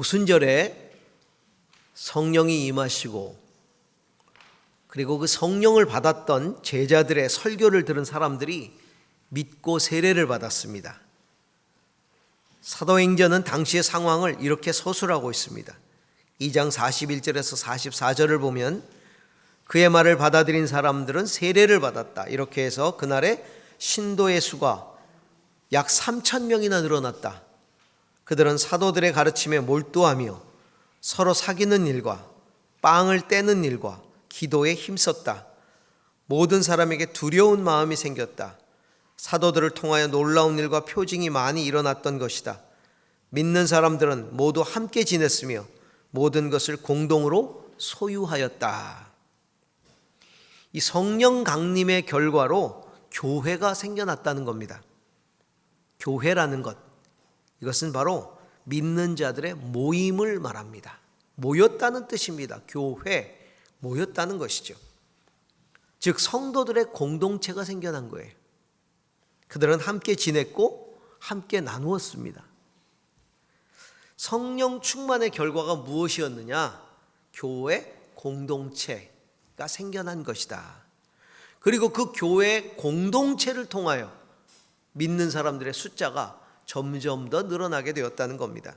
오순절에 성령이 임하시고 그리고 그 성령을 받았던 제자들의 설교를 들은 사람들이 믿고 세례를 받았습니다. 사도행전은 당시의 상황을 이렇게 서술하고 있습니다. 2장 41절에서 44절을 보면 그의 말을 받아들인 사람들은 세례를 받았다. 이렇게 해서 그날에 신도의 수가 약 3,000명이나 늘어났다. 그들은 사도들의 가르침에 몰두하며 서로 사귀는 일과 빵을 떼는 일과 기도에 힘썼다. 모든 사람에게 두려운 마음이 생겼다. 사도들을 통하여 놀라운 일과 표징이 많이 일어났던 것이다. 믿는 사람들은 모두 함께 지냈으며 모든 것을 공동으로 소유하였다. 이 성령 강림의 결과로 교회가 생겨났다는 겁니다. 교회라는 것, 이것은 바로 믿는 자들의 모임을 말합니다. 모였다는 뜻입니다. 교회, 모였다는 것이죠. 즉 성도들의 공동체가 생겨난 거예요. 그들은 함께 지냈고 함께 나누었습니다. 성령 충만의 결과가 무엇이었느냐? 교회 공동체가 생겨난 것이다. 그리고 그 교회 공동체를 통하여 믿는 사람들의 숫자가 점점 더 늘어나게 되었다는 겁니다.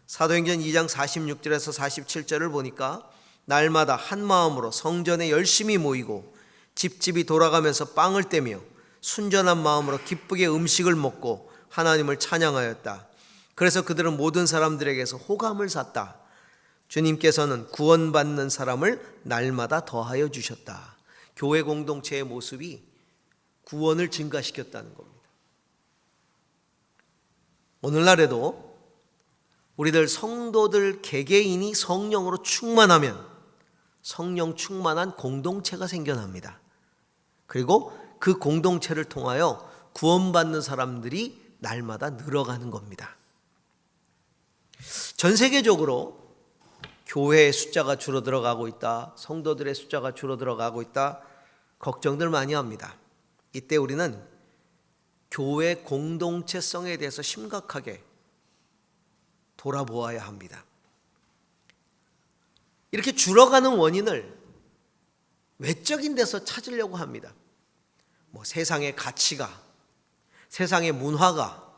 사도행전 2장 46절에서 47절을 보니까 날마다 한 마음으로 성전에 열심히 모이고 집집이 돌아가면서 빵을 떼며 순전한 마음으로 기쁘게 음식을 먹고 하나님을 찬양하였다. 그래서 그들은 모든 사람들에게서 호감을 샀다. 주님께서는 구원받는 사람을 날마다 더하여 주셨다. 교회 공동체의 모습이 구원을 증가시켰다는 겁니다. 오늘날에도 우리들 성도들 개개인이 성령으로 충만하면 성령 충만한 공동체가 생겨납니다. 그리고 그 공동체를 통하여 구원받는 사람들이 날마다 늘어가는 겁니다. 전 세계적으로 교회의 숫자가 줄어들어가고 있다, 성도들의 숫자가 줄어들어가고 있다, 걱정들 많이 합니다. 이때 우리는 교회 공동체성에 대해서 심각하게 돌아보아야 합니다. 이렇게 줄어가는 원인을 외적인 데서 찾으려고 합니다. 세상의 가치가, 세상의 문화가,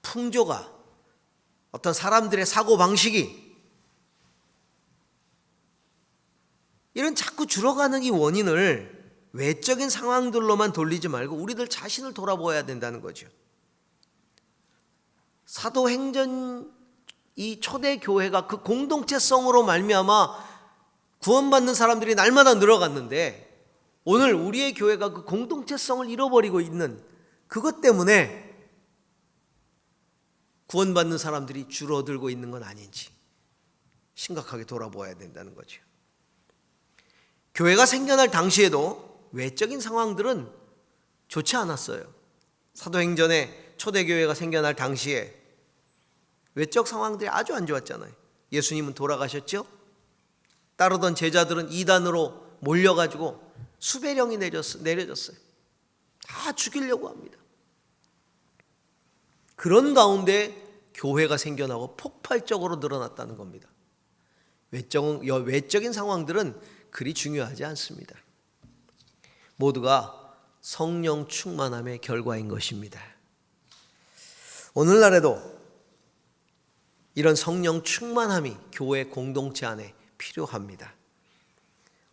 풍조가, 어떤 사람들의 사고방식이, 이런 자꾸 줄어가는 이 원인을 외적인 상황들로만 돌리지 말고 우리들 자신을 돌아보아야 된다는 거죠. 사도행전 이 초대 교회가 그 공동체성으로 말미암아 구원받는 사람들이 날마다 늘어갔는데 오늘 우리의 교회가 그 공동체성을 잃어버리고 있는 그것 때문에 구원받는 사람들이 줄어들고 있는 건 아닌지 심각하게 돌아보아야 된다는 거죠. 교회가 생겨날 당시에도 외적인 상황들은 좋지 않았어요. 사도행전에 초대교회가 생겨날 당시에 외적 상황들이 아주 안 좋았잖아요. 예수님은 돌아가셨죠? 따르던 제자들은 이단으로 몰려가지고 수배령이 내려졌어요. 다 죽이려고 합니다. 그런 가운데 교회가 생겨나고 폭발적으로 늘어났다는 겁니다. 외적인 상황들은 그리 중요하지 않습니다. 모두가 성령 충만함의 결과인 것입니다. 오늘날에도 이런 성령 충만함이 교회 공동체 안에 필요합니다.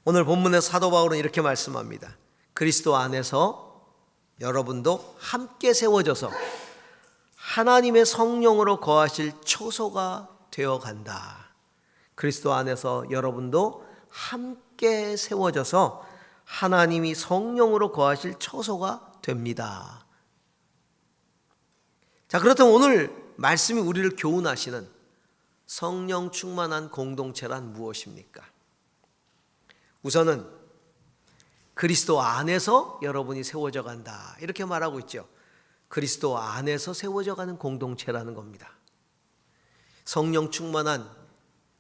오늘 본문의 사도 바울은 이렇게 말씀합니다. 그리스도 안에서 여러분도 함께 세워져서 하나님의 성령으로 거하실 초소가 되어간다. 그리스도 안에서 여러분도 함께 세워져서 하나님이 성령으로 거하실 초소가 됩니다. 자, 그렇다면 오늘 말씀이 우리를 교훈하시는 성령 충만한 공동체란 무엇입니까? 우선은 그리스도 안에서 여러분이 세워져 간다, 이렇게 말하고 있죠. 그리스도 안에서 세워져 가는 공동체라는 겁니다. 성령 충만한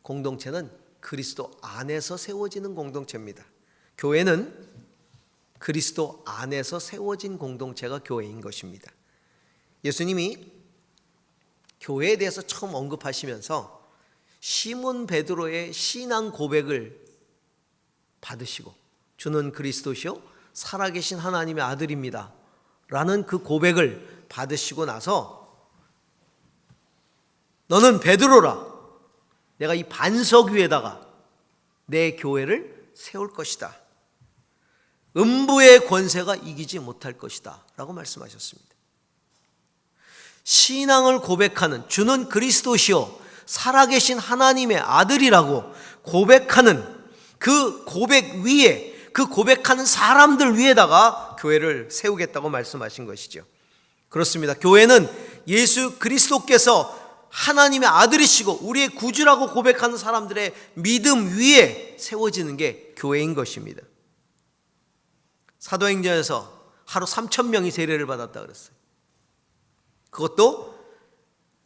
공동체는 그리스도 안에서 세워지는 공동체입니다. 교회는 그리스도 안에서 세워진 공동체가 교회인 것입니다. 예수님이 교회에 대해서 처음 언급하시면서 시몬 베드로의 신앙 고백을 받으시고 주는 그리스도시요 살아계신 하나님의 아들입니다 라는 그 고백을 받으시고 나서 너는 베드로라, 내가 이 반석 위에다가 내 교회를 세울 것이다, 음부의 권세가 이기지 못할 것이다 라고 말씀하셨습니다. 신앙을 고백하는, 주는 그리스도시요 살아계신 하나님의 아들이라고 고백하는 그 고백 위에, 그 고백하는 사람들 위에다가 교회를 세우겠다고 말씀하신 것이죠. 그렇습니다. 교회는 예수 그리스도께서 하나님의 아들이시고 우리의 구주라고 고백하는 사람들의 믿음 위에 세워지는 게 교회인 것입니다. 사도행전에서 하루 3,000명이 세례를 받았다 그랬어요. 그것도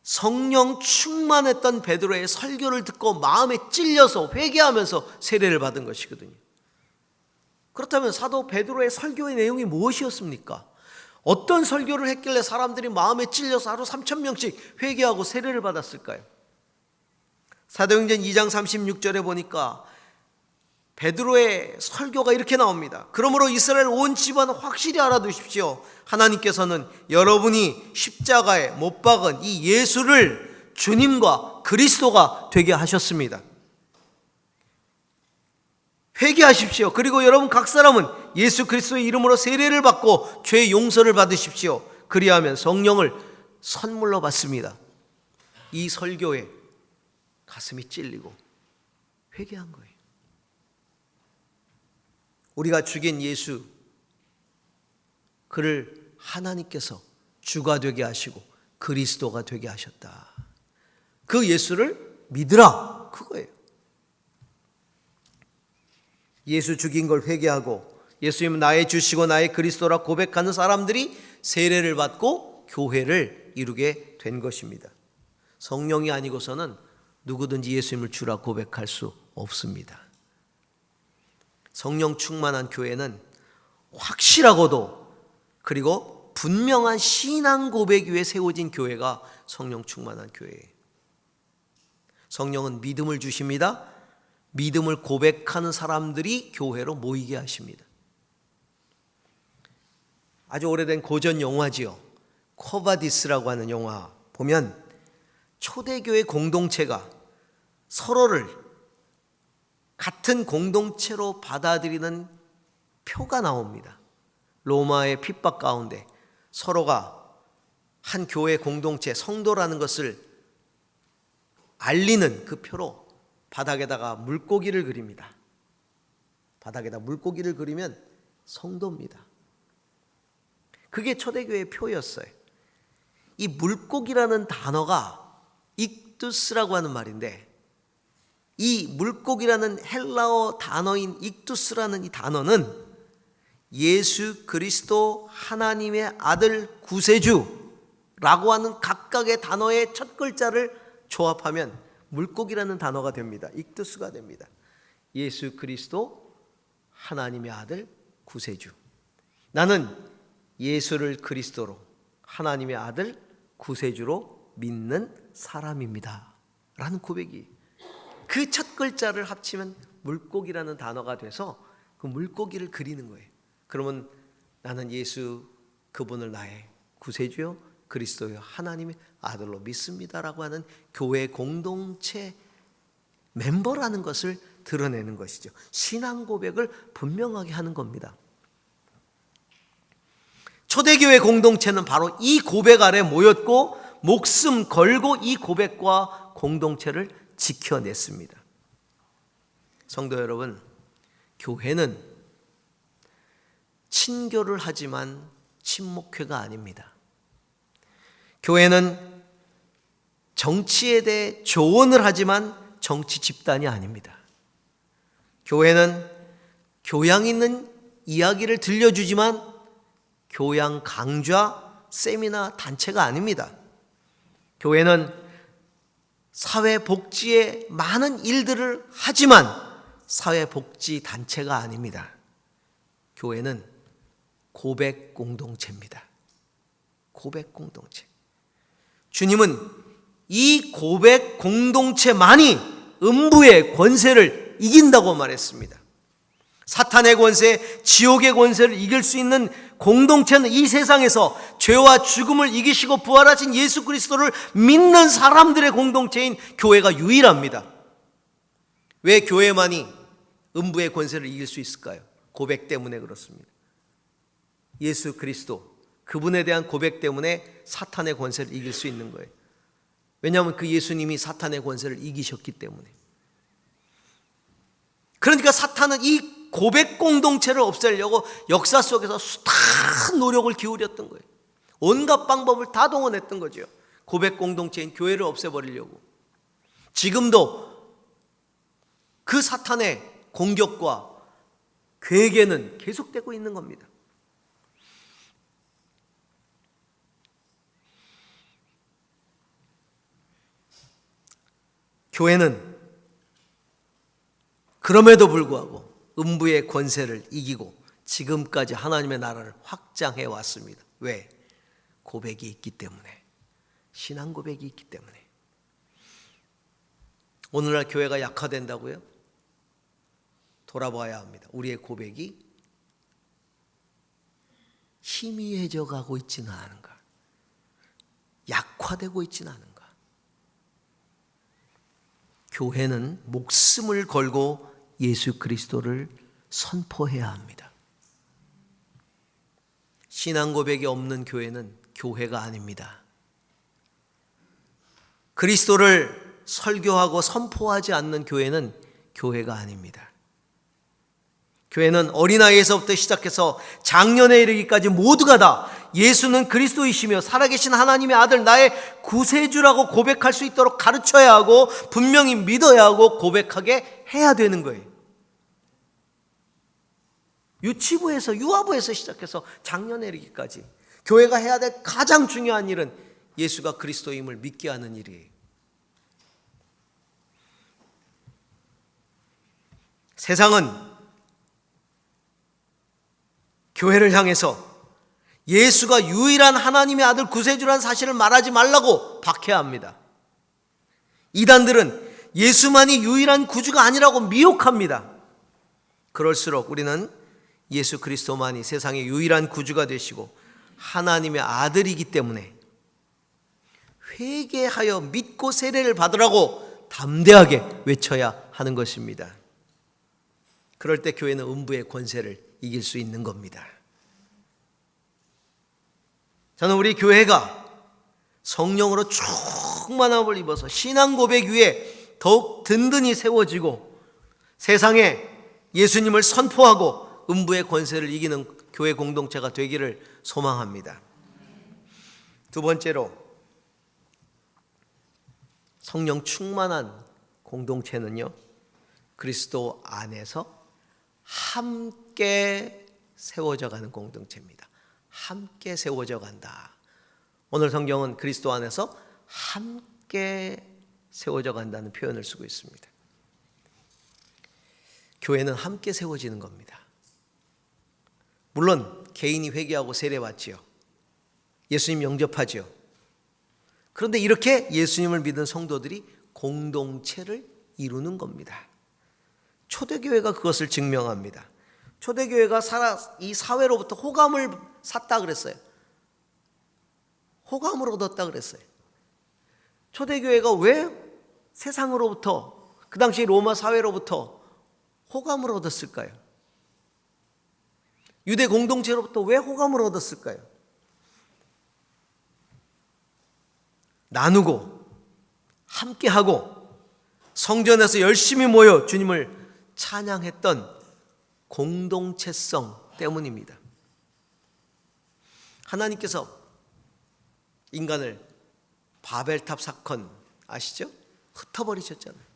성령 충만했던 베드로의 설교를 듣고 마음에 찔려서 회개하면서 세례를 받은 것이거든요. 그렇다면 사도 베드로의 설교의 내용이 무엇이었습니까? 어떤 설교를 했길래 사람들이 마음에 찔려서 하루 3,000명씩 회개하고 세례를 받았을까요? 사도행전 2장 36절에 보니까 베드로의 설교가 이렇게 나옵니다. 그러므로 이스라엘 온 집안 확실히 알아두십시오. 하나님께서는 여러분이 십자가에 못 박은 이 예수를 주님과 그리스도가 되게 하셨습니다. 회개하십시오. 그리고 여러분 각 사람은 예수 그리스도의 이름으로 세례를 받고 죄 용서를 받으십시오. 그리하면 성령을 선물로 받습니다. 이 설교에 가슴이 찔리고 회개한 거예요. 우리가 죽인 예수, 그를 하나님께서 주가 되게 하시고 그리스도가 되게 하셨다. 그 예수를 믿으라, 그거예요. 예수 죽인 걸 회개하고 예수님은 나의 주시고 나의 그리스도라 고백하는 사람들이 세례를 받고 교회를 이루게 된 것입니다. 성령이 아니고서는 누구든지 예수님을 주라 고백할 수 없습니다. 성령 충만한 교회는 확실하고도 그리고 분명한 신앙 고백 위에 세워진 교회가 성령 충만한 교회예요. 성령은 믿음을 주십니다. 믿음을 고백하는 사람들이 교회로 모이게 하십니다. 아주 오래된 고전 영화지요. 코바디스라고 하는 영화 보면 초대교회 공동체가 서로를 같은 공동체로 받아들이는 표가 나옵니다. 로마의 핍박 가운데 서로가 한 교회 공동체, 성도라는 것을 알리는 그 표로 바닥에다가 물고기를 그립니다. 바닥에다 물고기를 그리면 성도입니다. 그게 초대교회의 표였어요. 이 물고기라는 단어가 익두스라고 하는 말인데, 이 물고기라는 헬라어 단어인 익두스라는 이 단어는 예수 그리스도 하나님의 아들 구세주라고 하는 각각의 단어의 첫 글자를 조합하면 물고기라는 단어가 됩니다. 익두스가 됩니다. 예수 그리스도 하나님의 아들 구세주. 나는 예수를 그리스도로 하나님의 아들 구세주로 믿는 사람입니다 라는 고백이, 그 첫 글자를 합치면 물고기라는 단어가 돼서 그 물고기를 그리는 거예요. 그러면 나는 예수 그분을 나의 구세주요 그리스도요 하나님의 아들로 믿습니다라고 하는 교회 공동체 멤버라는 것을 드러내는 것이죠. 신앙 고백을 분명하게 하는 겁니다. 초대교회 공동체는 바로 이 고백 아래 모였고 목숨 걸고 이 고백과 공동체를 지켜냈습니다. 성도 여러분, 교회는 친교를 하지만 친목회가 아닙니다. 교회는 정치에 대해 조언을 하지만 정치 집단이 아닙니다. 교회는 교양 있는 이야기를 들려주지만 교양 강좌, 세미나 단체가 아닙니다. 교회는 사회복지에 많은 일들을 하지만 사회복지 단체가 아닙니다. 교회는 고백 공동체입니다. 고백 공동체. 주님은 이 고백 공동체만이 음부의 권세를 이긴다고 말했습니다. 사탄의 권세, 지옥의 권세를 이길 수 있는 공동체는 이 세상에서 죄와 죽음을 이기시고 부활하신 예수 그리스도를 믿는 사람들의 공동체인 교회가 유일합니다. 왜 교회만이 음부의 권세를 이길 수 있을까요? 고백 때문에 그렇습니다. 예수 그리스도, 그분에 대한 고백 때문에 사탄의 권세를 이길 수 있는 거예요. 왜냐하면 그 예수님이 사탄의 권세를 이기셨기 때문에. 그러니까 사탄은 이 고백 공동체를 없애려고 역사 속에서 숱한 노력을 기울였던 거예요. 온갖 방법을 다 동원했던 거죠. 고백 공동체인 교회를 없애버리려고. 지금도 그 사탄의 공격과 괴계는 계속되고 있는 겁니다. 교회는 그럼에도 불구하고 음부의 권세를 이기고 지금까지 하나님의 나라를 확장해 왔습니다. 왜? 고백이 있기 때문에. 신앙 고백이 있기 때문에. 오늘날 교회가 약화된다고요? 돌아봐야 합니다. 우리의 고백이 희미해져 가고 있지는 않은가? 약화되고 있지는 않은가? 교회는 목숨을 걸고 예수 그리스도를 선포해야 합니다. 신앙 고백이 없는 교회는 교회가 아닙니다. 그리스도를 설교하고 선포하지 않는 교회는 교회가 아닙니다. 교회는 어린아이에서부터 시작해서 장년에 이르기까지 모두가 다 예수는 그리스도이시며 살아계신 하나님의 아들 나의 구세주라고 고백할 수 있도록 가르쳐야 하고 분명히 믿어야 하고 고백하게 해야 되는 거예요. 유치부에서 유아부에서 시작해서 장년에 이르기까지 교회가 해야 될 가장 중요한 일은 예수가 그리스도임을 믿게 하는 일이에요. 세상은 교회를 향해서 예수가 유일한 하나님의 아들 구세주라는 사실을 말하지 말라고 박해합니다. 이단들은 예수만이 유일한 구주가 아니라고 미혹합니다. 그럴수록 우리는 예수 그리스도만이 세상의 유일한 구주가 되시고 하나님의 아들이기 때문에 회개하여 믿고 세례를 받으라고 담대하게 외쳐야 하는 것입니다. 그럴 때 교회는 음부의 권세를 이길 수 있는 겁니다. 저는 우리 교회가 성령으로 충만함을 입어서 신앙 고백 위에 더욱 든든히 세워지고 세상에 예수님을 선포하고 음부의 권세를 이기는 교회 공동체가 되기를 소망합니다. 두 번째로 성령 충만한 공동체는요, 그리스도 안에서 함께 세워져 가는 공동체입니다. 함께 세워져 간다. 오늘 성경은 그리스도 안에서 함께 세워져 간다는 표현을 쓰고 있습니다. 교회는 함께 세워지는 겁니다. 물론 개인이 회개하고 세례받지요. 예수님 영접하지요. 그런데 이렇게 예수님을 믿은 성도들이 공동체를 이루는 겁니다. 초대교회가 그것을 증명합니다. 초대교회가 이 사회로부터 호감을 샀다 그랬어요. 호감을 얻었다 그랬어요. 초대교회가 왜 세상으로부터, 그 당시 로마 사회로부터 호감을 얻었을까요? 유대 공동체로부터 왜 호감을 얻었을까요? 나누고 함께하고 성전에서 열심히 모여 주님을 찬양했던 공동체성 때문입니다. 하나님께서 인간을 바벨탑 사건 아시죠? 흩어버리셨잖아요.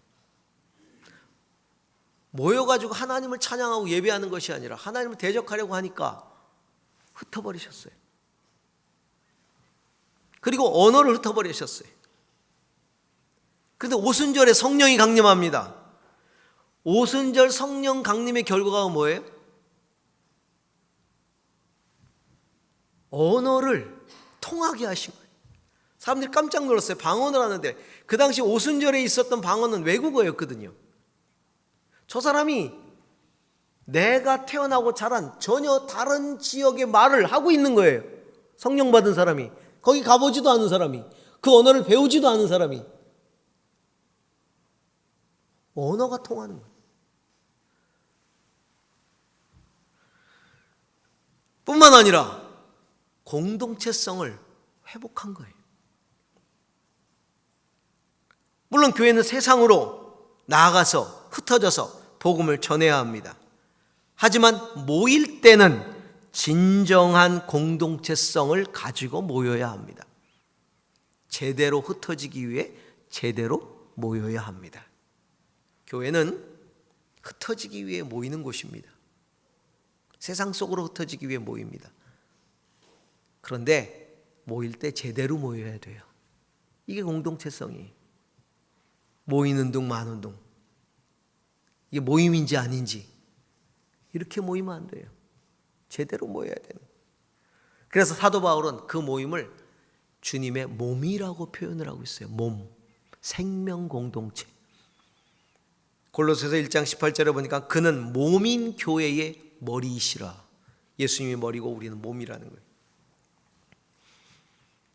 모여가지고 하나님을 찬양하고 예배하는 것이 아니라 하나님을 대적하려고 하니까 흩어버리셨어요. 그리고 언어를 흩어버리셨어요. 그런데 오순절에 성령이 강림합니다. 오순절 성령 강림의 결과가 뭐예요? 언어를 통하게 하신 거예요. 사람들이 깜짝 놀랐어요. 방언을 하는데 그 당시 오순절에 있었던 방언은 외국어였거든요. 저 사람이 내가 태어나고 자란 전혀 다른 지역의 말을 하고 있는 거예요. 성령 받은 사람이, 거기 가보지도 않은 사람이, 그 언어를 배우지도 않은 사람이 언어가 통하는 거예요. 뿐만 아니라 공동체성을 회복한 거예요. 물론 교회는 세상으로 나아가서 흩어져서 복음을 전해야 합니다. 하지만 모일 때는 진정한 공동체성을 가지고 모여야 합니다. 제대로 흩어지기 위해 제대로 모여야 합니다. 교회는 흩어지기 위해 모이는 곳입니다. 세상 속으로 흩어지기 위해 모입니다. 그런데 모일 때 제대로 모여야 돼요. 이게 공동체성이에요. 모이는 둥 마는 둥. 이게 모임인지 아닌지 이렇게 모이면 안 돼요. 제대로 모여야 되는. 그래서 사도 바울은 그 모임을 주님의 몸이라고 표현을 하고 있어요. 몸, 생명 공동체. 골로새서 1장 18절에 보니까 그는 몸인 교회의 머리이시라. 예수님이 머리고 우리는 몸이라는 거예요.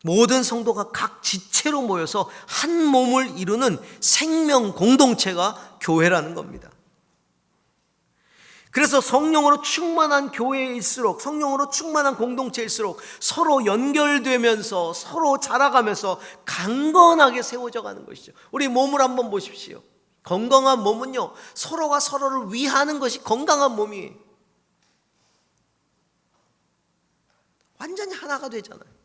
모든 성도가 각 지체로 모여서 한 몸을 이루는 생명 공동체가 교회라는 겁니다. 그래서 성령으로 충만한 교회일수록, 성령으로 충만한 공동체일수록 서로 연결되면서 서로 자라가면서 강건하게 세워져 가는 것이죠. 우리 몸을 한번 보십시오. 건강한 몸은요, 서로가 서로를 위하는 것이 건강한 몸이에요. 완전히 하나가 되잖아요.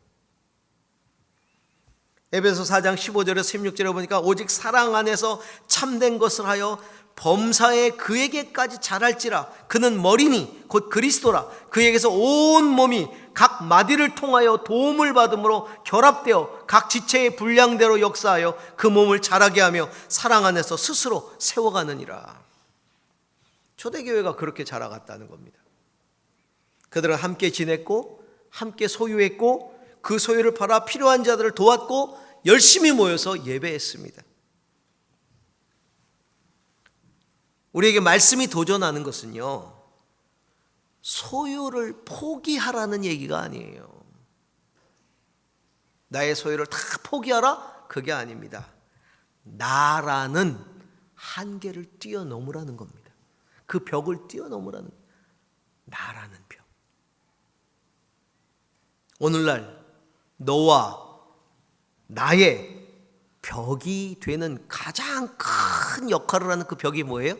에베소 4장 15절에서 16절에 보니까 오직 사랑 안에서 참된 것을 하여 범사에 그에게까지 자랄지라. 그는 머리니 곧 그리스도라. 그에게서 온 몸이 각 마디를 통하여 도움을 받음으로 결합되어 각 지체의 분량대로 역사하여 그 몸을 자라게 하며 사랑 안에서 스스로 세워가느니라. 초대교회가 그렇게 자라갔다는 겁니다. 그들은 함께 지냈고 함께 소유했고 그 소유를 팔아 필요한 자들을 도왔고 열심히 모여서 예배했습니다. 우리에게 말씀이 도전하는 것은요, 소유를 포기하라는 얘기가 아니에요. 나의 소유를 다 포기하라? 그게 아닙니다. 나라는 한계를 뛰어넘으라는 겁니다. 그 벽을 뛰어넘으라는, 나라는 벽. 오늘날 너와 나의 벽이 되는 가장 큰 역할을 하는 그 벽이 뭐예요?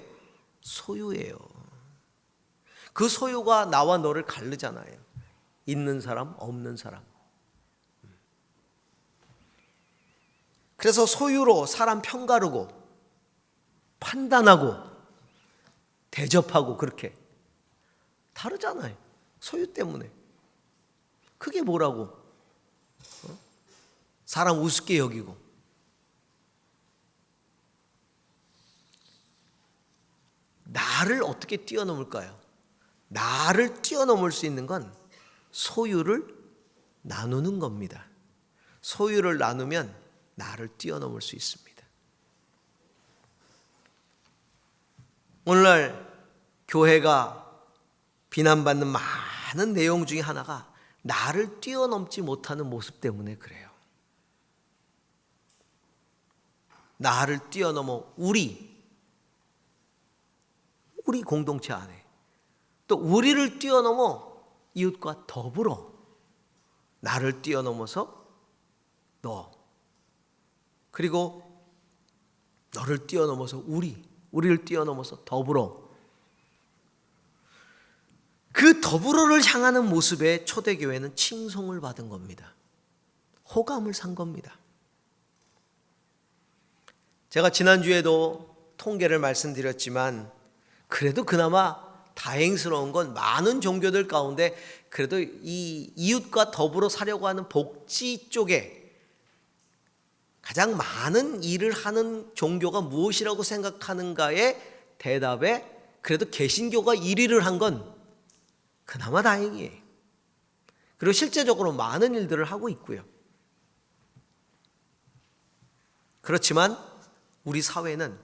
소유예요. 그 소유가 나와 너를 가르잖아요. 있는 사람, 없는 사람. 그래서 소유로 사람 편가르고 판단하고 대접하고 그렇게 다르잖아요. 소유 때문에. 그게 뭐라고? 사람 우습게 여기고. 나를 어떻게 뛰어넘을까요? 나를 뛰어넘을 수 있는 건 소유를 나누는 겁니다. 소유를 나누면 나를 뛰어넘을 수 있습니다. 오늘날 교회가 비난받는 많은 내용 중에 하나가 나를 뛰어넘지 못하는 모습 때문에 그래요. 나를 뛰어넘어 우리 공동체 안에, 또 우리를 뛰어넘어 이웃과 더불어 나를 뛰어넘어서 너, 그리고 너를 뛰어넘어서 우리를 뛰어넘어서 더불어, 그 더불어를 향하는 모습에 초대교회는 칭송을 받은 겁니다. 호감을 산 겁니다. 제가 지난주에도 통계를 말씀드렸지만 그래도 그나마 다행스러운 건 많은 종교들 가운데 그래도 이 이웃과 더불어 사려고 하는 복지 쪽에 가장 많은 일을 하는 종교가 무엇이라고 생각하는가의 대답에 그래도 개신교가 1위를 한 건 그나마 다행이에요. 그리고 실제적으로 많은 일들을 하고 있고요. 그렇지만 우리 사회는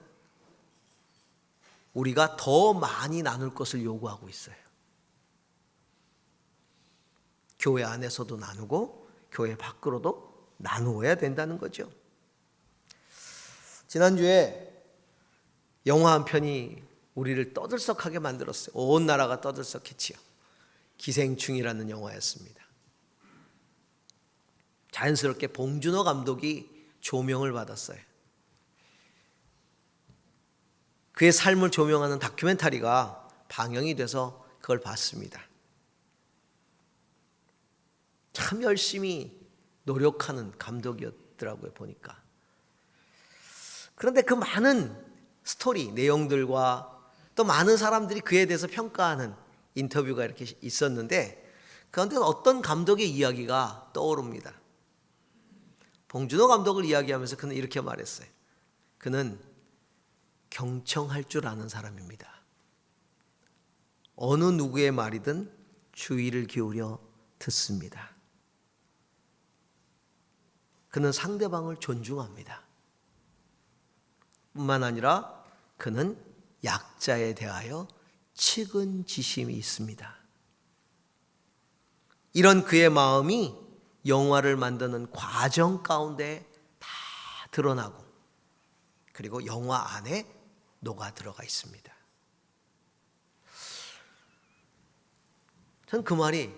우리가 더 많이 나눌 것을 요구하고 있어요. 교회 안에서도 나누고 교회 밖으로도 나누어야 된다는 거죠. 지난주에 영화 한 편이 우리를 떠들썩하게 만들었어요. 온 나라가 떠들썩했지요. 기생충이라는 영화였습니다. 자연스럽게 봉준호 감독이 조명을 받았어요. 그의 삶을 조명하는 다큐멘터리가 방영이 돼서 그걸 봤습니다. 참 열심히 노력하는 감독이었더라고요, 보니까. 그런데 그 많은 스토리, 내용들과 또 많은 사람들이 그에 대해서 평가하는 인터뷰가 이렇게 있었는데 그런데 어떤 감독의 이야기가 떠오릅니다. 봉준호 감독을 이야기하면서 그는 이렇게 말했어요. 그는 경청할 줄 아는 사람입니다. 어느 누구의 말이든 주의를 기울여 듣습니다. 그는 상대방을 존중합니다. 뿐만 아니라 그는 약자에 대하여 측은지심이 있습니다. 이런 그의 마음이 영화를 만드는 과정 가운데 다 드러나고 그리고 영화 안에 녹아 들어가 있습니다. 전 그 말이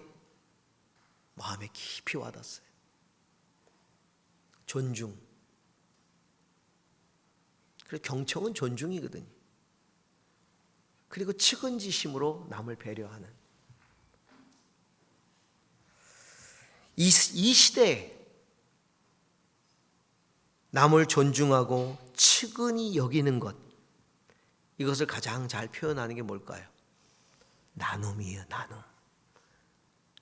마음에 깊이 와닿았어요. 존중. 그리고 경청은 존중이거든요. 그리고 측은지심으로 남을 배려하는. 이 시대에 남을 존중하고 측은히 여기는 것, 이것을 가장 잘 표현하는 게 뭘까요? 나눔이에요.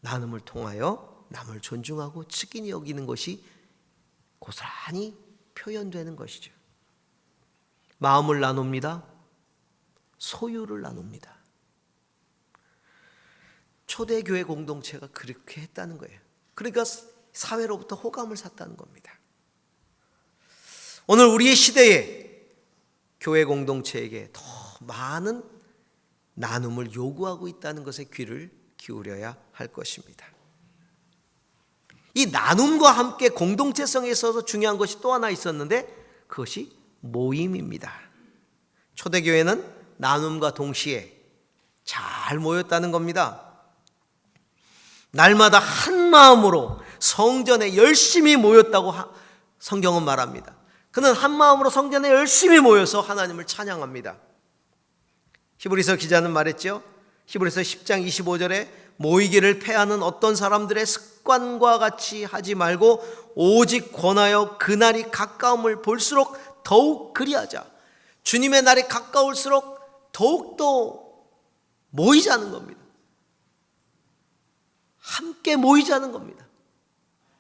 나눔을 통하여 남을 존중하고 측은히 여기는 것이 고스란히 표현되는 것이죠. 마음을 나눕니다. 소유를 나눕니다. 초대교회 공동체가 그렇게 했다는 거예요. 그러니까 사회로부터 호감을 샀다는 겁니다. 오늘 우리의 시대에 교회 공동체에게 더 많은 나눔을 요구하고 있다는 것에 귀를 기울여야 할 것입니다. 이 나눔과 함께 공동체성에 있어서 중요한 것이 또 하나 있었는데 그것이 모임입니다. 초대교회는 나눔과 동시에 잘 모였다는 겁니다. 날마다 한 마음으로 성전에 열심히 모였다고 성경은 말합니다. 그는 한 마음으로 성전에 열심히 모여서 하나님을 찬양합니다. 히브리서 기자는 말했죠. 히브리서 10장 25절에 모이기를 패하는 어떤 사람들의 습관과 같이 하지 말고 오직 권하여 그날이 가까움을 볼수록 더욱 그리하자. 주님의 날이 가까울수록 더욱더 모이자는 겁니다. 함께 모이자는 겁니다.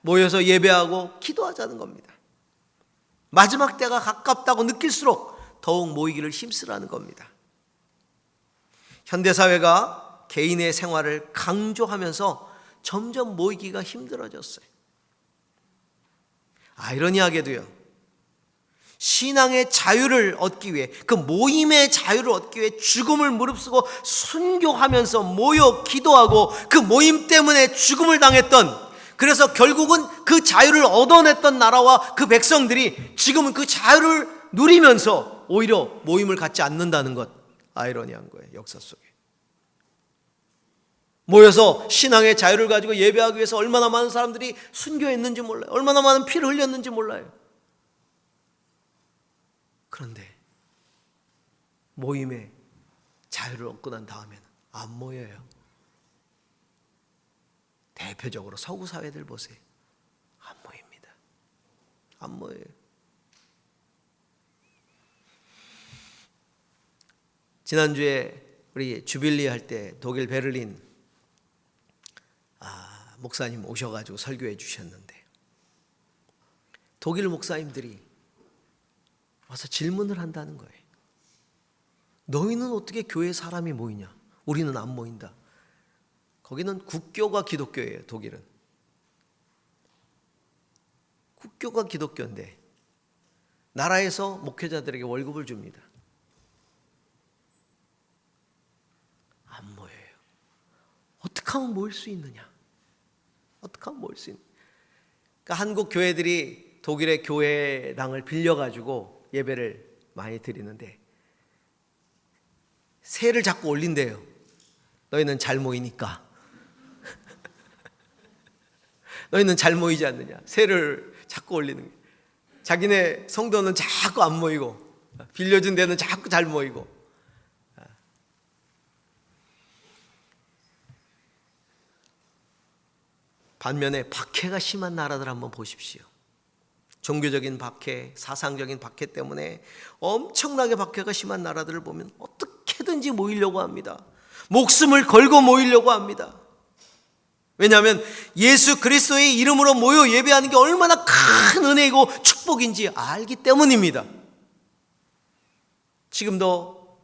모여서 예배하고 기도하자는 겁니다. 마지막 때가 가깝다고 느낄수록 더욱 모이기를 힘쓰라는 겁니다. 현대사회가 개인의 생활을 강조하면서 점점 모이기가 힘들어졌어요. 아이러니하게도요, 신앙의 자유를 얻기 위해, 그 모임의 자유를 얻기 위해 죽음을 무릅쓰고 순교하면서 모여 기도하고 그 모임 때문에 죽음을 당했던, 그래서 결국은 그 자유를 얻어냈던 나라와 그 백성들이 지금은 그 자유를 누리면서 오히려 모임을 갖지 않는다는 것, 아이러니한 거예요. 역사 속에 모여서 신앙의 자유를 가지고 예배하기 위해서 얼마나 많은 사람들이 순교했는지 몰라요. 얼마나 많은 피를 흘렸는지 몰라요. 그런데 모임의 자유를 얻고 난 다음에는 안 모여요. 대표적으로 서구 사회들 보세요. 안 모입니다. 안 모여요. 지난주에 우리 주빌리 할 때 독일 베를린 목사님 오셔가지고 설교해 주셨는데 독일 목사님들이 와서 질문을 한다는 거예요. 너희는 어떻게 교회에 사람이 모이냐? 우리는 안 모인다. 거기는 국교가 기독교예요. 독일은 국교가 기독교인데 나라에서 목회자들에게 월급을 줍니다. 안 모여요. 어떻게 하면 모일 수 있느냐? 어떻게 하면 모일 수 있느냐? 그러니까 한국 교회들이 독일의 교회당을 빌려가지고 예배를 많이 드리는데 세를 자꾸 올린대요. 너희는 잘 모이니까. 너희는 잘 모이지 않느냐. 세를 자꾸 올리는 거예요. 자기네 성도는 자꾸 안 모이고 빌려준 데는 자꾸 잘 모이고. 반면에 박해가 심한 나라들 한번 보십시오. 종교적인 박해, 사상적인 박해 때문에 엄청나게 박해가 심한 나라들을 보면 어떻게든지 모이려고 합니다. 목숨을 걸고 모이려고 합니다. 왜냐하면 예수 그리스도의 이름으로 모여 예배하는 게 얼마나 큰 은혜이고 축복인지 알기 때문입니다. 지금도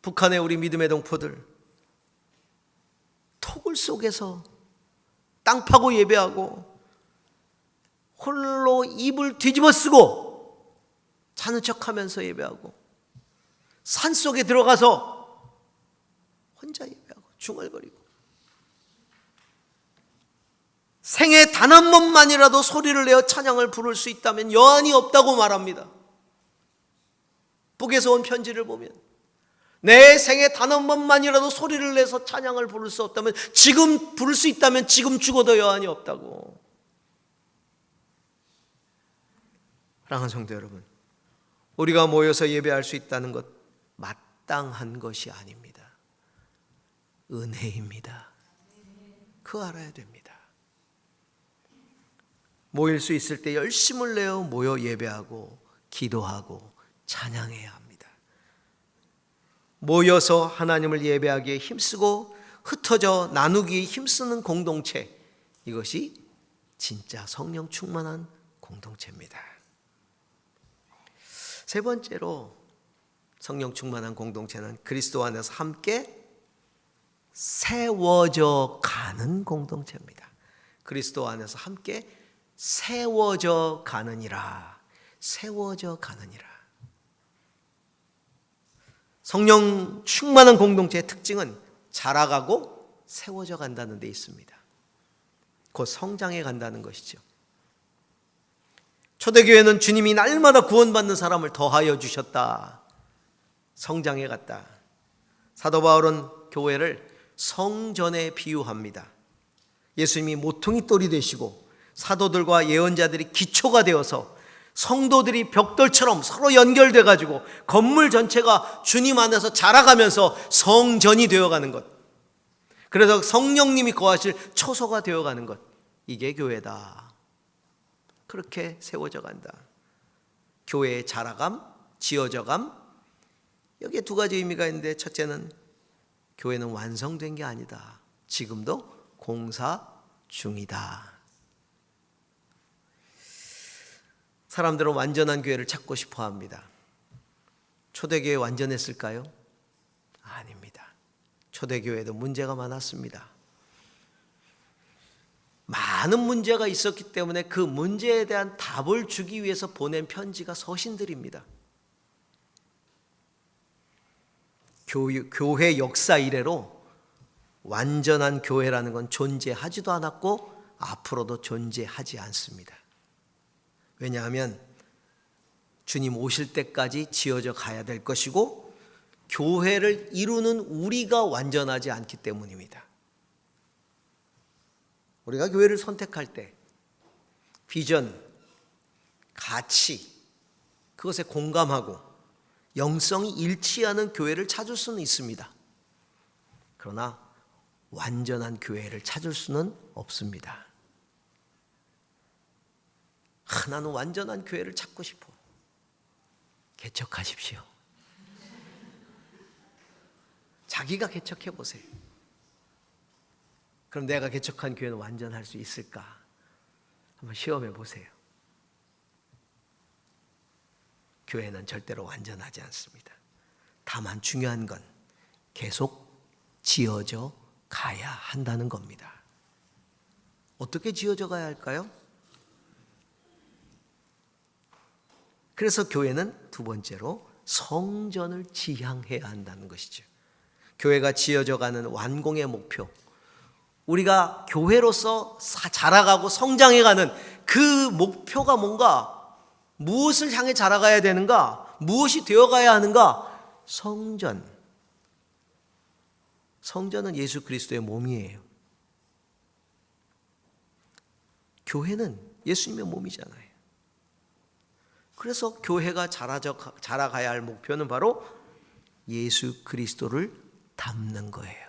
북한의 우리 믿음의 동포들 토굴 속에서 땅 파고 예배하고 홀로 입을 뒤집어 쓰고 자는 척하면서 예배하고 산속에 들어가서 혼자 예배하고 중얼거리고 생애 단 한 번만이라도 소리를 내어 찬양을 부를 수 있다면 여한이 없다고 말합니다. 북에서 온 편지를 보면 내 생애 단 한 번만이라도 소리를 내서 찬양을 부를 수 없다면 지금 부를 수 있다면 지금 죽어도 여한이 없다고. 사랑하는 성도 여러분, 우리가 모여서 예배할 수 있다는 것 마땅한 것이 아닙니다. 은혜입니다. 그거 알아야 됩니다. 모일 수 있을 때 열심을 내어 모여 예배하고 기도하고 찬양해야 합니다. 모여서 하나님을 예배하기에 힘쓰고 흩어져 나누기에 힘쓰는 공동체, 이것이 진짜 성령 충만한 공동체입니다. 세 번째로 성령 충만한 공동체는 그리스도 안에서 함께 세워져 가는 공동체입니다. 그리스도 안에서 함께 세워져 가느니라. 세워져 가느니라. 성령 충만한 공동체의 특징은 자라가고 세워져 간다는 데 있습니다. 곧 성장해 간다는 것이죠. 초대교회는 주님이 날마다 구원받는 사람을 더하여 주셨다. 성장해 갔다. 사도 바울은 교회를 성전에 비유합니다. 예수님이 모퉁이 돌이 되시고 사도들과 예언자들이 기초가 되어서 성도들이 벽돌처럼 서로 연결돼 가지고 건물 전체가 주님 안에서 자라가면서 성전이 되어가는 것, 그래서 성령님이 거하실 초소가 되어가는 것, 이게 교회다. 그렇게 세워져 간다. 교회의 자라감, 지어져감, 여기에 두 가지 의미가 있는데, 첫째는 교회는 완성된 게 아니다. 지금도 공사 중이다. 사람들은 완전한 교회를 찾고 싶어 합니다. 초대교회 완전했을까요? 아닙니다. 초대교회도 문제가 많았습니다. 많은 문제가 있었기 때문에 그 문제에 대한 답을 주기 위해서 보낸 편지가 서신들입니다. 교회 역사 이래로 완전한 교회라는 건 존재하지도 않았고 앞으로도 존재하지 않습니다. 왜냐하면 주님 오실 때까지 지어져 가야 될 것이고 교회를 이루는 우리가 완전하지 않기 때문입니다. 우리가 교회를 선택할 때 비전, 가치, 그것에 공감하고 영성이 일치하는 교회를 찾을 수는 있습니다. 그러나 완전한 교회를 찾을 수는 없습니다. 나는 완전한 교회를 찾고 싶어. 개척하십시오. 자기가 개척해 보세요. 그럼 내가 개척한 교회는 완전할 수 있을까? 한번 시험해 보세요. 교회는 절대로 완전하지 않습니다. 다만 중요한 건 계속 지어져 가야 한다는 겁니다. 어떻게 지어져 가야 할까요? 그래서 교회는 두 번째로 성전을 지향해야 한다는 것이죠. 교회가 지어져 가는 완공의 목표, 우리가 교회로서 자라가고 성장해가는 그 목표가 뭔가, 무엇을 향해 자라가야 되는가, 무엇이 되어가야 하는가? 성전은 예수 그리스도의 몸이에요. 교회는 예수님의 몸이잖아요. 그래서 교회가 자라가야 할 목표는 바로 예수 그리스도를 닮는 거예요.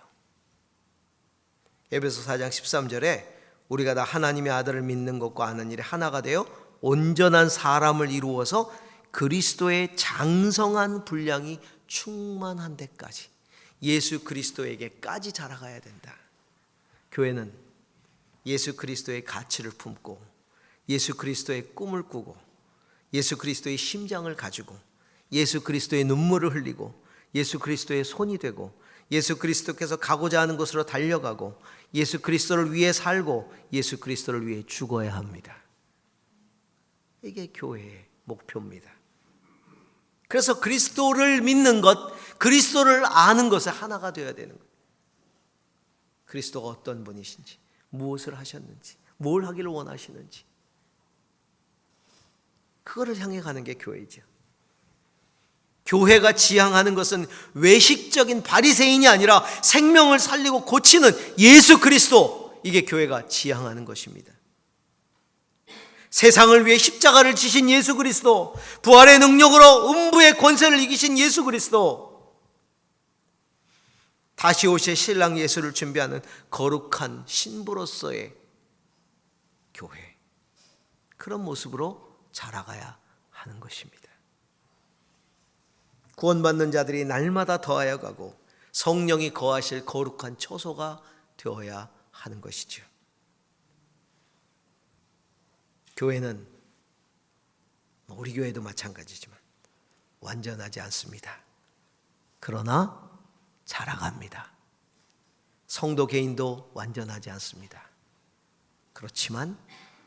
에베소 4장 13절에 우리가 다 하나님의 아들을 믿는 것과 아는 일에 하나가 되어 온전한 사람을 이루어서 그리스도의 장성한 분량이 충만한 데까지, 예수 그리스도에게까지 자라가야 된다. 교회는 예수 그리스도의 가치를 품고 예수 그리스도의 꿈을 꾸고 예수 그리스도의 심장을 가지고 예수 그리스도의 눈물을 흘리고 예수 그리스도의 손이 되고 예수 그리스도께서 가고자 하는 곳으로 달려가고 예수 그리스도를 위해 살고 예수 그리스도를 위해 죽어야 합니다. 이게 교회의 목표입니다. 그래서 그리스도를 믿는 것, 그리스도를 아는 것에 하나가 되어야 되는 거예요. 그리스도가 어떤 분이신지, 무엇을 하셨는지, 뭘 하기를 원하시는지, 그거를 향해 가는 게 교회이죠. 교회가 지향하는 것은 외식적인 바리새인이 아니라 생명을 살리고 고치는 예수 그리스도, 이게 교회가 지향하는 것입니다. 세상을 위해 십자가를 지신 예수 그리스도, 부활의 능력으로 음부의 권세를 이기신 예수 그리스도, 다시 오실 신랑 예수를 준비하는 거룩한 신부로서의 교회, 그런 모습으로 자라가야 하는 것입니다. 구원받는 자들이 날마다 더하여 가고 성령이 거하실 거룩한 처소가 되어야 하는 것이죠. 교회는 우리 교회도 마찬가지지만 완전하지 않습니다. 그러나 자라갑니다. 성도 개인도 완전하지 않습니다. 그렇지만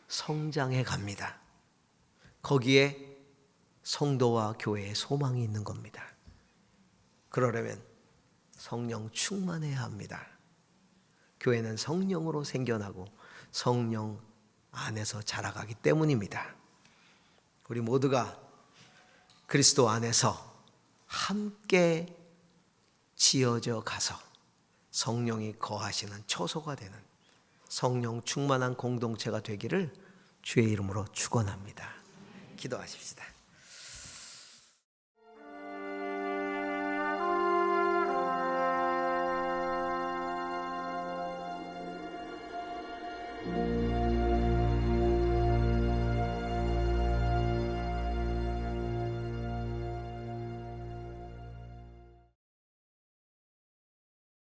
성장해 갑니다. 거기에 성도와 교회의 소망이 있는 겁니다. 그러려면 성령 충만해야 합니다. 교회는 성령으로 생겨나고 성령 안에서 자라가기 때문입니다. 우리 모두가 그리스도 안에서 함께 지어져 가서 성령이 거하시는 처소가 되는 성령 충만한 공동체가 되기를 주의 이름으로 축원합니다. 기도하십시다.